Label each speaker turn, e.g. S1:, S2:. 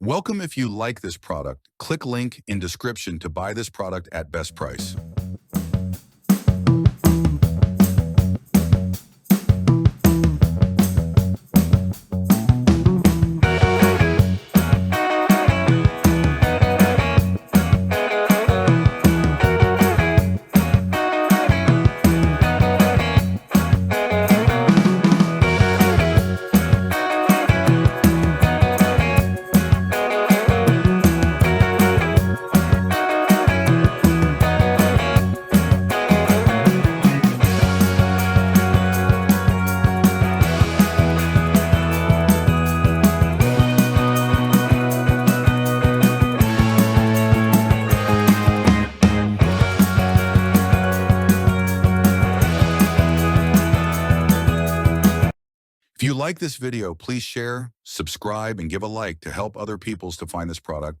S1: Welcome. If you like this product, click link in description to buy this product at best price. If you like this video, please share, subscribe, and give a like to help other people to find this product.